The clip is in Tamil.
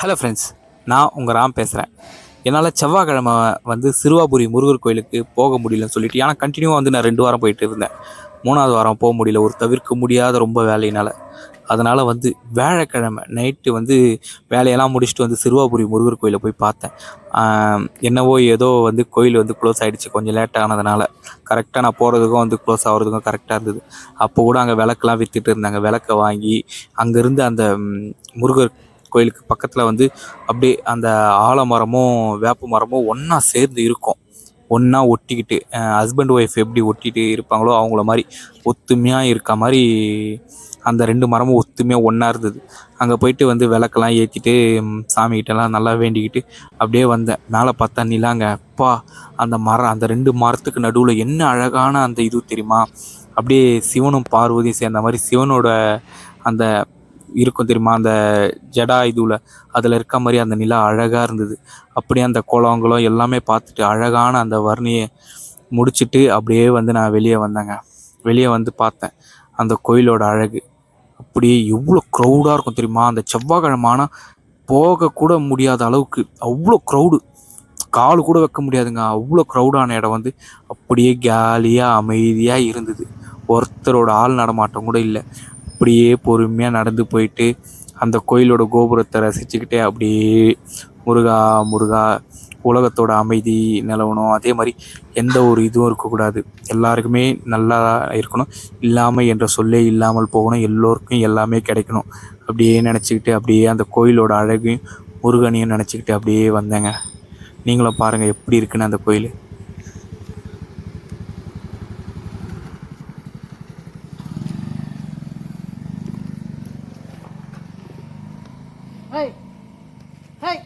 ஹலோ ஃப்ரெண்ட்ஸ், நான் உங்கள் ராம் பேசுகிறேன். என்னால் செவ்வாய்க்கிழமை சிறுவாபுரி முருகர் கோயிலுக்கு போக முடியலன்னு சொல்லிட்டு, ஏன்னா கண்டினியூவாக நான் 2 வாரம் போயிட்டு இருந்தேன். 3வது வாரம் போக முடியல, ஒரு தவிர்க்க முடியாத ரொம்ப வேலையினால். அதனால் வியாழக்கிழமை நைட்டு வேலையெல்லாம் முடிச்சுட்டு சிறுவாபுரி முருகர் கோயிலை போய் பார்த்தேன். என்னவோ ஏதோ கோயில் க்ளோஸ் ஆகிடுச்சு கொஞ்சம் லேட் ஆனதுனால. கரெக்டாக நான் போகிறதுக்கும் க்ளோஸ் ஆகிறதுக்கும் கரெக்டாக இருந்தது. அப்போ கூட அங்கே விளக்கெலாம் விற்றுட்டு இருந்தாங்க. விளக்கை வாங்கி அங்கேருந்து அந்த முருகர் கோயிலுக்கு பக்கத்தில் அப்படியே அந்த ஆலமரமும் வேப்ப மரமும் ஒன்றா சேர்ந்து இருக்கும். ஒன்றா ஒட்டிக்கிட்டு ஹஸ்பண்ட் ஒய்ஃப் எப்படி ஒட்டிகிட்டு இருப்பாங்களோ அவங்கள மாதிரி ஒத்துமையாக இருக்க மாதிரி அந்த 2 மரமும் ஒத்துமையாக ஒன்றா இருந்தது. அங்கே போயிட்டு விளக்கெல்லாம் ஏற்றிட்டு சாமிக்கிட்டலாம் நல்லா வேண்டிக்கிட்டு அப்படியே வந்தேன். மேலே பார்த்தா நிலாங்க. அப்பா, அந்த மரம், அந்த 2 மரத்துக்கு நடுவில் என்ன அழகான அந்த இது தெரியுமா? அப்படியே சிவனும் பார்வதியும் சேர்ந்த மாதிரி சிவனோட அந்த இருக்கும் தெரியுமா, அந்த ஜடா இதுவில் அதில் இருக்க மாதிரி அந்த நிலா அழகாக இருந்தது. அப்படியே அந்த குளங்களும் எல்லாமே பார்த்துட்டு அழகான அந்த வர்ணியை முடிச்சுட்டு அப்படியே நான் வெளியே வந்தேங்க. வெளியே பார்த்தேன் அந்த கோயிலோட அழகு. அப்படியே எவ்வளோ க்ரௌடாக இருக்கும் தெரியுமா? அந்த செவ்வாய்க்கிழமை ஆனால் போகக்கூட முடியாத அளவுக்கு அவ்வளோ க்ரௌடு. கால் கூட வைக்க முடியாதுங்க, அவ்வளோ க்ரௌடான இடம். அப்படியே கேலியாக அமைதியாக இருந்தது. ஒருத்தரோட ஆள் நடமாட்டம் கூட இல்லை. அப்படியே பொறுமையாக நடந்து போயிட்டு அந்த கோயிலோட கோபுரத்தை ரசிச்சுக்கிட்டே அப்படியே முருகா முருகா, உலகத்தோட அமைதி நிலவணும், அதே மாதிரி எந்த ஒரு இதுவும் இருக்கக்கூடாது, எல்லாருக்குமே நல்லா இருக்கணும், இல்லாமல் என்ற சொல்லே இல்லாமல் போகணும், எல்லோருக்கும் எல்லாமே கிடைக்கணும் அப்படியே நினச்சிக்கிட்டு அப்படியே அந்த கோயிலோட அழகையும் முருகனையும் நினச்சிக்கிட்டு அப்படியே வந்தேங்க. நீங்களும் பாருங்கள் எப்படி இருக்குன்னு அந்த கோயில். Hey! Hey!